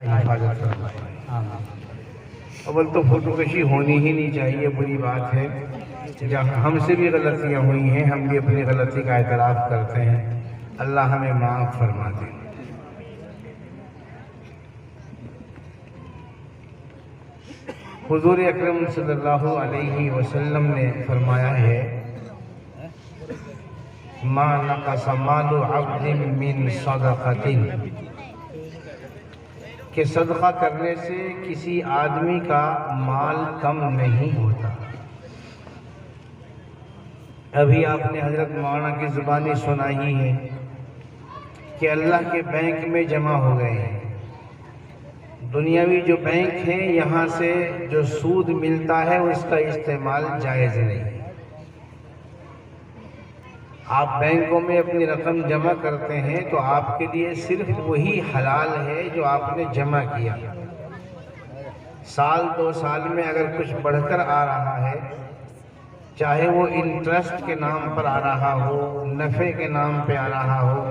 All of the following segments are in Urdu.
حفاظت فرمائے۔ اول تو فوٹو کشی ہونی ہی نہیں چاہیے، بری بات ہے۔ جہاں ہم سے بھی غلطیاں ہوئی ہیں، ہم بھی اپنی غلطی کا اعتراف کرتے ہیں، اللہ ہمیں معاف فرما دے۔ حضور اکرم صلی اللہ علیہ وسلم نے فرمایا ہے، ما نقص مال عبد من صدقۃ، کہ صدقہ کرنے سے کسی آدمی کا مال کم نہیں ہوتا۔ ابھی آپ نے حضرت مولانا کی زبانی سنا ہی ہے کہ اللہ کے بینک میں جمع ہو گئے ہیں۔ دنیاوی جو بینک ہے، یہاں سے جو سود ملتا ہے اس کا استعمال جائز نہیں۔ آپ بینکوں میں اپنی رقم جمع کرتے ہیں تو آپ کے لیے صرف وہی حلال ہے جو آپ نے جمع کیا۔ سال دو سال میں اگر کچھ بڑھ کر آ رہا ہے، چاہے وہ انٹرسٹ کے نام پر آ رہا ہو، نفع کے نام پہ آ رہا ہو،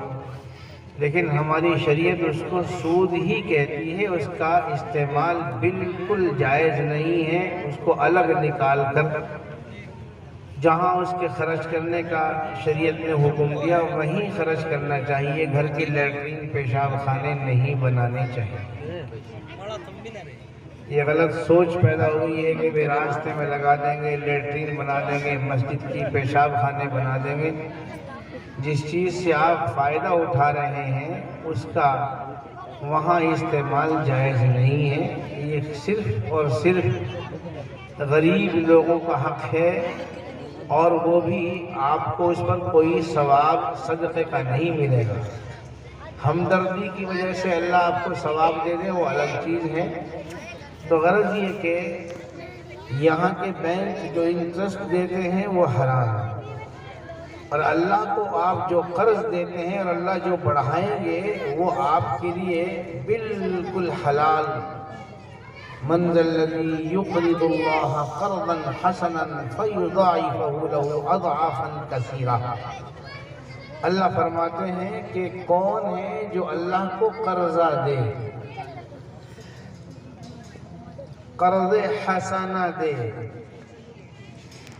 لیکن ہماری شریعت اس کو سود ہی کہتی ہے، اس کا استعمال بالکل جائز نہیں ہے۔ اس کو الگ نکال کر جہاں اس کے خرچ کرنے کا شریعت نے حکم دیا وہیں خرچ کرنا چاہیے۔ گھر کی لیٹرین پیشاب خانے نہیں بنانے چاہیے۔ یہ غلط سوچ پیدا ہوئی ہے کہ وہ راستے میں لگا دیں گے، لیٹرین بنا دیں گے، مسجد کی پیشاب خانے بنا دیں گے۔ جس چیز سے آپ فائدہ اٹھا رہے ہیں اس کا وہاں استعمال جائز نہیں ہے۔ یہ صرف اور صرف غریب لوگوں کا حق ہے، اور وہ بھی آپ کو اس پر کوئی ثواب صدقے کا نہیں ملے گا۔ ہمدردی کی وجہ سے اللہ آپ کو ثواب دے دے وہ الگ چیز ہے۔ تو غرض یہ کہ یہاں کے بینک جو انٹرسٹ دیتے ہیں وہ حرام ہے، اور اللہ کو آپ جو قرض دیتے ہیں اور اللہ جو بڑھائیں گے وہ آپ کے لیے بالکل حلال۔ من ذا الذی یقرض اللہ قرضا حسنا فیضاعفہ لہ اضعافا کثیرہ۔ اللہ فرماتے ہیں کہ کون ہے جو اللہ کو قرضہ دے، قرض حسنہ دے،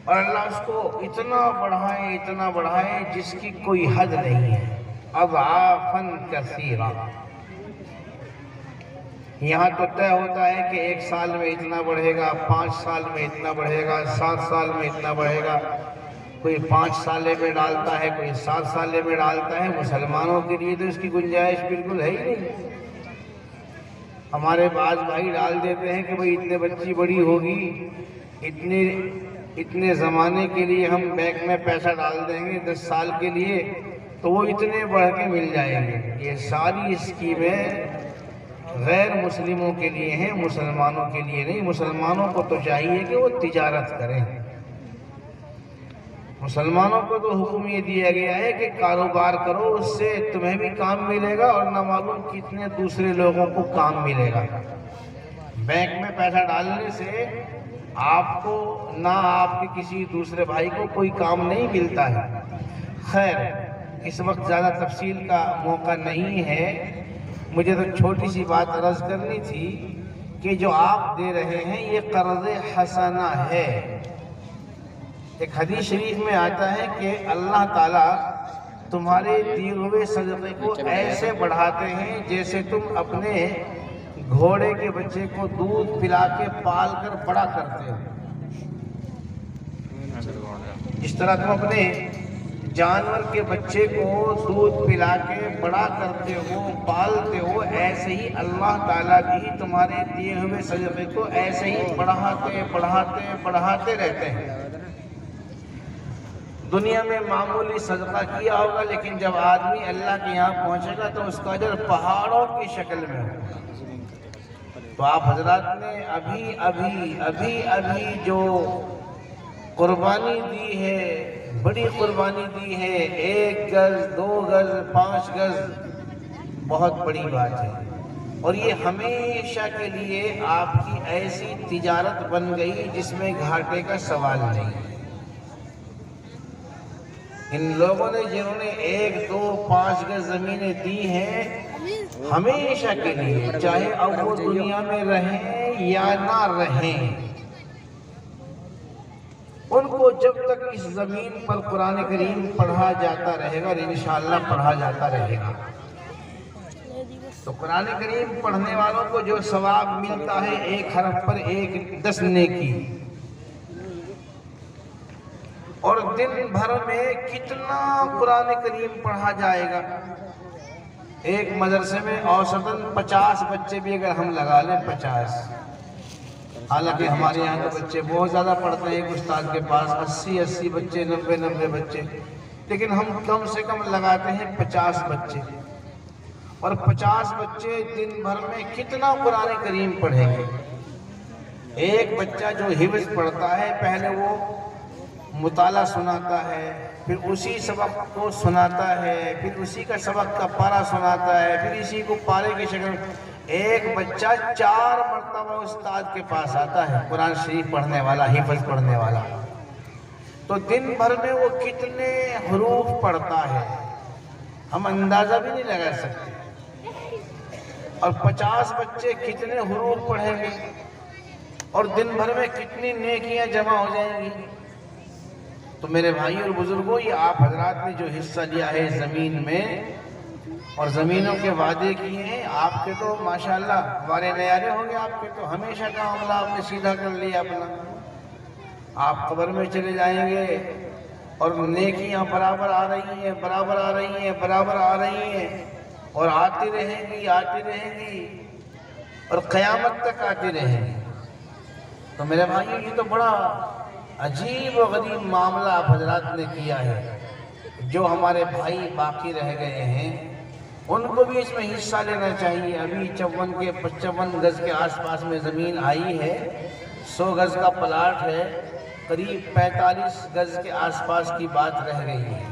اور اللہ اس کو اتنا بڑھائے جس کی کوئی حد نہیں ہے، اضعافا کثیرہ۔ یہاں تو طے ہوتا ہے کہ 1 سال میں اتنا بڑھے گا، 5 سال میں اتنا بڑھے گا، 7 سال میں اتنا بڑھے گا۔ کوئی 5 سالے میں ڈالتا ہے، کوئی 7 سالے میں ڈالتا ہے۔ مسلمانوں کے لیے تو اس کی گنجائش بالکل ہے ہی نہیں۔ ہمارے بعض بھائی ڈال دیتے ہیں کہ بھئی اتنے بچی بڑی ہوگی، اتنے زمانے کے لیے ہم بینک میں پیسہ ڈال دیں گے، 10 سال کے لیے، تو وہ اتنے بڑھ کے مل جائیں گے۔ یہ ساری اسکیمیں غیر مسلموں کے لیے ہیں، مسلمانوں کے لیے نہیں۔ مسلمانوں کو تو چاہیے کہ وہ تجارت کریں۔ مسلمانوں کو تو حکم یہ دیا گیا ہے کہ کاروبار کرو، اس سے تمہیں بھی کام ملے گا اور نہ معلوم کتنے دوسرے لوگوں کو کام ملے گا۔ بینک میں پیسہ ڈالنے سے آپ کو نہ آپ کے کسی دوسرے بھائی کو کوئی کام نہیں ملتا ہے۔ خیر، اس وقت زیادہ تفصیل کا موقع نہیں ہے، مجھے تو چھوٹی سی بات عرض کرنی تھی کہ جو آپ دے رہے ہیں یہ قرض حسنہ ہے۔ ایک حدیث شریف میں آتا ہے کہ اللہ تعالیٰ تمہارے دیے ہوئے صدقے کو ایسے بڑھاتے ہیں جیسے تم اپنے گھوڑے کے بچے کو دودھ پلا کے پال کر بڑا کرتے ہو۔ جس طرح تم اپنے جانور کے بچے کو دودھ پلا کے بڑا کرتے ہو، پالتے ہو، ایسے ہی اللہ تعالیٰ بھی تمہارے دیے ہوئے صدقے کو ایسے ہی بڑھاتے رہتے ہیں۔ دنیا میں معمولی صدقہ کیا ہوگا، لیکن جب آدمی اللہ کے یہاں پہنچے گا تو اس کا اجر پہاڑوں کی شکل میں ہوگا۔ تو آپ حضرات نے ابھی جو قربانی دی ہے، بڑی قربانی دی ہے، 1 گز 2 گز 5 گز، بہت بڑی بات ہے، اور یہ ہمیشہ کے لیے آپ کی ایسی تجارت بن گئی جس میں گھاٹے کا سوال نہیں۔ ان لوگوں نے جنہوں نے 1 2 5 گز زمینیں دی ہیں، ہمیشہ کے لیے، چاہے اب وہ دنیا میں رہیں یا نہ رہیں، ان کو جب تک اس زمین پر قرآن کریم پڑھا جاتا رہے گا اور انشاءاللہ پڑھا جاتا رہے گا، تو قرآن کریم پڑھنے والوں کو جو ثواب ملتا ہے 1 حرف پر 10 نیکی، اور دن بھر میں کتنا قرآن کریم پڑھا جائے گا۔ ایک مدرسے میں اوسطاً 50 بچے بھی اگر ہم لگا لیں، 50، حالانکہ ہمارے یہاں تو بچے بہت زیادہ پڑھتے ہیں، ایک استاد کے پاس 80 بچے، 90 بچے، لیکن ہم کم سے کم لگاتے ہیں 50 بچے، اور 50 بچے دن بھر میں کتنا قرآن کریم پڑھیں گے؟ ایک بچہ جو حفظ پڑھتا ہے، پہلے وہ مطالعہ سناتا ہے، پھر اسی سبق کو سناتا ہے، پھر اسی کا سبق کا پارہ سناتا ہے، پھر اسی کو پارے کی شکل میں، ایک بچہ 4 مرتبہ استاد کے پاس آتا ہے، قرآن شریف پڑھنے والا، حفظ پڑھنے والا، تو دن بھر میں وہ کتنے حروف پڑھتا ہے ہم اندازہ بھی نہیں لگا سکتے، اور 50 بچے کتنے حروف پڑھیں گے، اور دن بھر میں کتنی نیکیاں جمع ہو جائیں گی۔ تو میرے بھائی اور بزرگوں، یہ آپ حضرات نے جو حصہ لیا ہے زمین میں اور زمینوں کے وعدے کیے ہیں، آپ کے تو ماشاءاللہ وارے نیارے ہوں گے، آپ کے تو ہمیشہ کا معاملہ آپ نے سیدھا کر لیا اپنا، آپ قبر میں چلے جائیں گے اور نیکیاں برابر آ رہی ہیں، برابر آ رہی ہیں، برابر آ رہی ہیں، اور آتی رہیں گی، آتی رہیں گی، اور قیامت تک آتی رہیں گی۔ تو میرے بھائیو، یہ تو بڑا عجیب و غریب معاملہ آپ حضرات نے کیا ہے۔ جو ہمارے بھائی باقی رہ گئے ہیں، ان کو بھی اس میں حصہ لینا چاہیے۔ ابھی 55 گز کے آس پاس میں زمین آئی ہے، 100 گز کا پلاٹ ہے، قریب 45 گز کے آس پاس کی بات رہ گئی ہے۔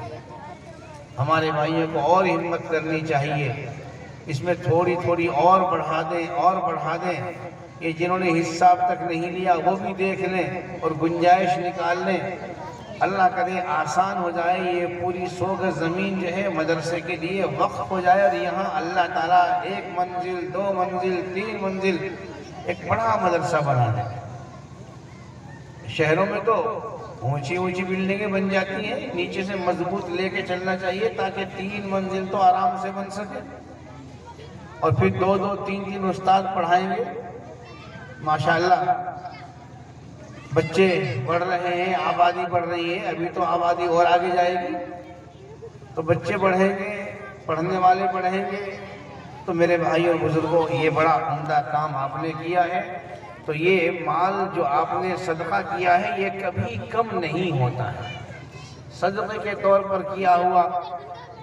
ہمارے بھائیوں کو اور ہمت کرنی چاہیے، اس میں تھوڑی تھوڑی اور بڑھا دیں، اور بڑھا دیں۔ یہ جنہوں نے حصہ اب تک نہیں لیا وہ بھی دیکھ لیں اور گنجائش نکال لیں، اللہ کرے آسان ہو جائے، یہ پوری 100 گز زمین جو ہے مدرسے کے لیے وقف ہو جائے، اور یہاں اللہ تعالیٰ 1 منزل، 2 منزل، 3 منزل ایک بڑا مدرسہ بنا دے۔ شہروں میں تو اونچی اونچی بلڈنگیں بن جاتی ہیں، نیچے سے مضبوط لے کے چلنا چاہیے تاکہ 3 منزل تو آرام سے بن سکے، اور پھر 2 3 استاد پڑھائیں گے۔ ماشاءاللہ بچے بڑھ رہے ہیں، آبادی بڑھ رہی ہے، ابھی تو آبادی اور آگے جائے گی، تو بچے بڑھیں گے، پڑھنے والے بڑھیں گے۔ تو میرے بھائی اور بزرگوں، یہ بڑا عمدہ کام آپ نے کیا ہے۔ تو یہ مال جو آپ نے صدقہ کیا ہے، یہ کبھی کم نہیں ہوتا ہے۔ صدقے کے طور پر کیا ہوا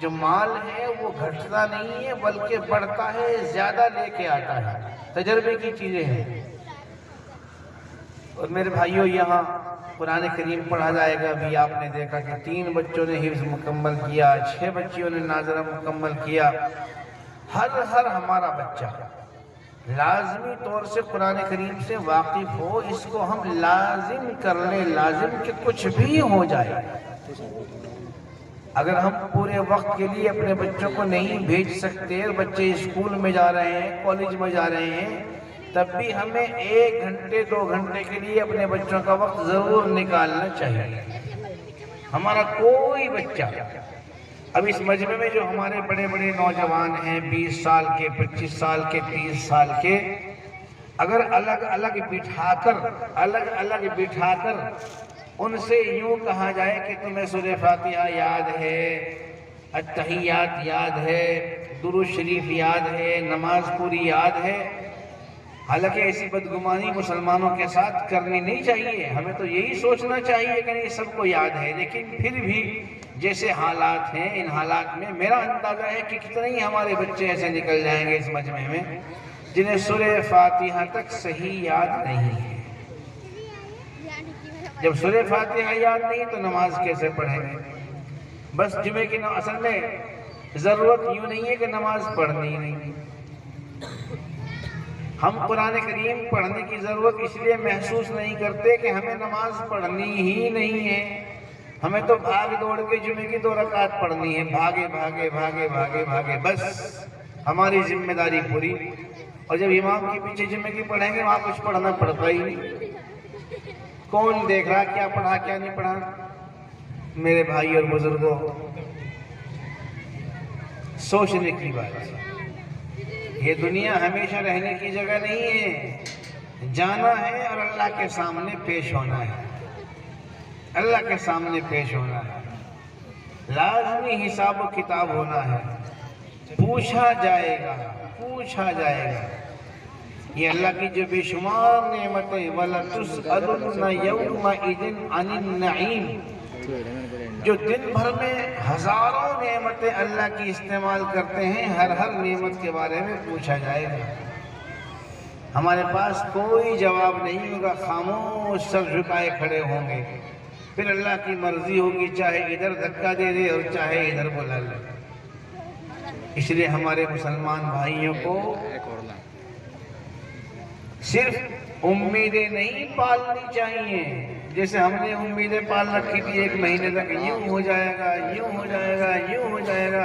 جو مال ہے وہ گھٹتا نہیں ہے، بلکہ بڑھتا ہے، زیادہ لے کے آتا ہے۔ تجربے کی چیزیں ہیں۔ اور میرے بھائیوں، یہاں قرآن کریم پڑھا جائے گا۔ ابھی آپ نے دیکھا کہ 3 بچوں نے حفظ مکمل کیا، 6 بچیوں نے ناظرہ مکمل کیا۔ ہر ہمارا بچہ لازمی طور سے قرآن کریم سے واقف ہو، اس کو ہم لازم کر لیں، لازم کہ کچھ بھی ہو جائے۔ اگر ہم پورے وقت کے لیے اپنے بچوں کو نہیں بھیج سکتے، بچے اسکول میں جا رہے ہیں، کالج میں جا رہے ہیں، تب بھی ہمیں 1 گھنٹے 2 گھنٹے کے لیے اپنے بچوں کا وقت ضرور نکالنا چاہیے۔ ہمارا کوئی بچہ، اب اس مجمع میں جو ہمارے بڑے بڑے نوجوان ہیں، 20 سال کے، 25 سال کے، 30 سال کے، اگر الگ الگ بٹھا کر ان سے یوں کہا جائے کہ تمہیں سورہ فاتحہ یاد ہے، التحیات یاد ہے، درود شریف یاد ہے، نماز پوری یاد ہے، حالانکہ ایسی بدگمانی مسلمانوں کے ساتھ کرنی نہیں چاہیے۔ ہمیں تو یہی سوچنا چاہیے کہ نہیں سب کو یاد ہے، لیکن پھر بھی جیسے حالات ہیں، ان حالات میں میرا اندازہ ہے کہ کتنے ہی ہمارے بچے ایسے نکل جائیں گے اس مجمع میں جنہیں سورہ فاتحہ تک صحیح یاد نہیں ہے۔ جب سورہ فاتحہ یاد نہیں تو نماز کیسے پڑھیں گے؟ بس جمعے کی اصل میں ضرورت یوں نہیں ہے کہ نماز پڑھنی نہیں، ہم قرآن کریم پڑھنے کی ضرورت اس لیے محسوس نہیں کرتے کہ ہمیں نماز پڑھنی ہی نہیں ہے، ہمیں تو بھاگ دوڑ کے جمعے کی 2 رکعت پڑھنی ہے، بھاگے بھاگے بھاگے بھاگے بھاگے بس ہماری ذمہ داری پوری. اور جب امام کے پیچھے جمعے کی پڑھیں گے وہاں کچھ پڑھنا پڑتا ہی نہیں. کون دیکھ رہا کیا پڑھا کیا نہیں پڑھا؟ میرے بھائی اور بزرگوں، سوچنے کی بات ہے. یہ دنیا ہمیشہ رہنے کی جگہ نہیں ہے. جانا ہے اور اللہ کے سامنے پیش ہونا ہے. اللہ کے سامنے پیش ہونا ہے. لازمی حساب و کتاب ہونا ہے. پوچھا جائے گا، پوچھا جائے گا. یہ اللہ کی جو بے شمار نعمتیں وَلَتُسْأَلُنَّ يَوْمَئِذٍ عَنِ النَّعِيمِ، جو دن بھر میں ہزاروں نعمتیں اللہ کی استعمال کرتے ہیں، ہر نعمت کے بارے میں پوچھا جائے گا. ہمارے پاس کوئی جواب نہیں ہوگا، خاموش سر جھکائے کھڑے ہوں گے. پھر اللہ کی مرضی ہوگی، چاہے ادھر دھکا دے دے اور چاہے ادھر بلا لے. اس لیے ہمارے مسلمان بھائیوں کو صرف امیدیں نہیں پالنی چاہیے. جیسے ہم نے امیدیں پال رکھی تھی 1 مہینے تک، یوں ہو جائے گا، یوں ہو جائے گا، یوں ہو جائے گا،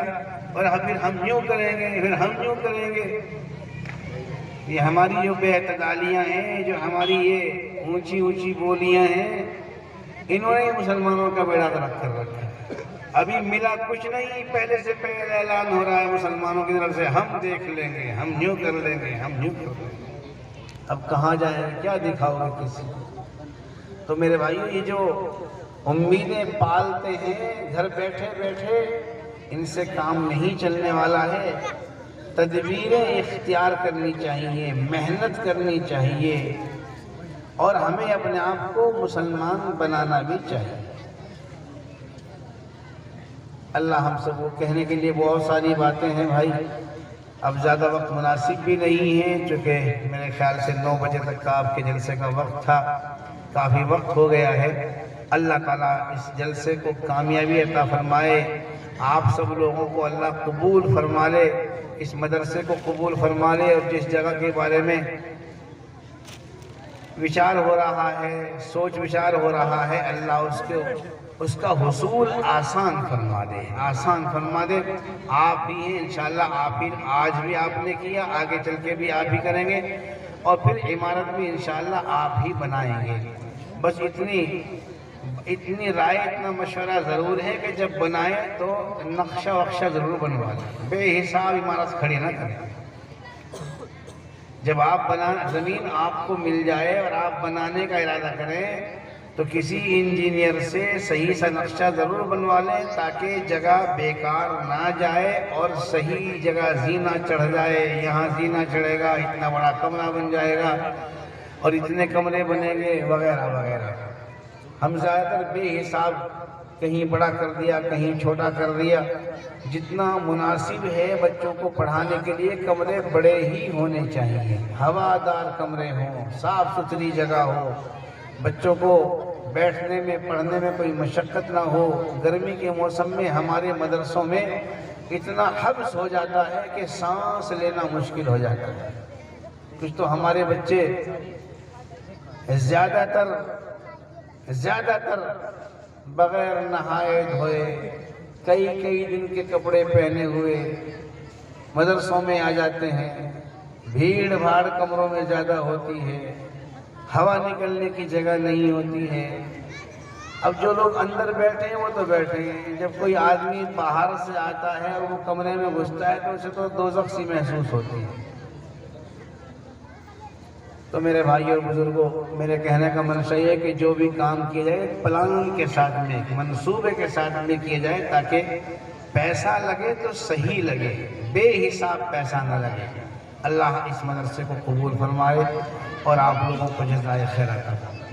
اور پھر ہم یوں کریں گے، پھر ہم یوں کریں گے. یہ ہماری جو بے اعتدالیاں ہیں، جو ہماری یہ اونچی اونچی بولیاں ہیں، انہوں نے مسلمانوں کا بیڑا غرق کر رکھا ہے. ابھی ملا کچھ نہیں، پہلے سے پہلے اعلان ہو رہا ہے مسلمانوں کی طرف سے، ہم دیکھ لیں گے، ہم یوں کر لیں گے، ہم یوں کر لیں گے. اب کہاں جائیں، کیا دکھاؤ گے کسی کو؟ تو میرے بھائیو، یہ جو امیدیں پالتے ہیں گھر بیٹھے بیٹھے، ان سے کام نہیں چلنے والا ہے. تدبیریں اختیار کرنی چاہیے، محنت کرنی چاہیے، اور ہمیں اپنے آپ کو مسلمان بنانا بھی چاہیے. اللہ ہم سب کو کہنے کے لیے بہت ساری باتیں ہیں بھائی. اب زیادہ وقت مناسب بھی نہیں ہے، چونکہ میرے خیال سے 9 بجے تک کا آپ کے جلسے کا وقت تھا. کافی وقت ہو گیا ہے. اللہ تعالیٰ اس جلسے کو کامیابی عطا فرمائے. آپ سب لوگوں کو اللہ قبول فرما لے، اس مدرسے کو قبول فرما لے، اور جس جگہ کے بارے میں وچار ہو رہا ہے، سوچ وچار ہو رہا ہے، اللہ اس کا حصول آسان فرما دے، آسان فرما دے. آپ بھی ہیں انشاءاللہ، آپ ہی آج بھی آپ نے کیا، آگے چل کے بھی آپ ہی کریں گے، اور پھر عمارت بھی انشاءاللہ آپ ہی بنائیں گے. بس اتنی رائے، اتنا مشورہ ضرور ہے کہ جب بنائیں تو نقشہ وقشہ ضرور بنوا لیں. بے حساب عمارت کھڑی نہ کریں. جب آپ زمین آپ کو مل جائے اور آپ بنانے کا ارادہ کریں تو کسی انجینئر سے صحیح سا نقشہ ضرور بنوا لیں، تاکہ جگہ بیکار نہ جائے اور صحیح جگہ زینہ چڑھ جائے. یہاں زینہ چڑھے گا، اتنا بڑا کمرہ بن جائے گا، اور اتنے کمرے بنیں گے وغیرہ وغیرہ. ہم زیادہ تر بے حساب کہیں بڑا کر دیا، کہیں چھوٹا کر دیا. جتنا مناسب ہے بچوں کو پڑھانے کے لیے کمرے بڑے ہی ہونے چاہیے، ہوادار کمرے ہوں، صاف ستھری جگہ ہو، بچوں کو بیٹھنے میں پڑھنے میں کوئی مشقت نہ ہو. گرمی کے موسم میں ہمارے مدرسوں میں اتنا حبس ہو جاتا ہے کہ سانس لینا مشکل ہو جاتا ہے. کچھ تو ہمارے بچے زیادہ تر بغیر نہائے دھوئے کئی دن کے کپڑے پہنے ہوئے مدرسوں میں آ جاتے ہیں. بھیڑ بھاڑ کمروں میں زیادہ ہوتی ہے، ہوا نکلنے کی جگہ نہیں ہوتی ہے. اب جو لوگ اندر بیٹھے ہیں وہ تو بیٹھے ہیں، جب کوئی آدمی باہر سے آتا ہے اور وہ کمرے میں گھستا ہے تو اسے تو دوزخ سی محسوس ہوتی ہے. تو میرے بھائی اور بزرگوں، میرے کہنے کا منشا یہ ہے کہ جو بھی کام کیا جائے پلان کے ساتھ میں، منصوبے کے ساتھ میں کیا جائے، تاکہ پیسہ لگے تو صحیح لگے، بے حساب پیسہ نہ لگے. اللہ اس مدرسے کو قبول فرمائے اور آپ لوگوں کو جزائے خیر عطا فرمائے.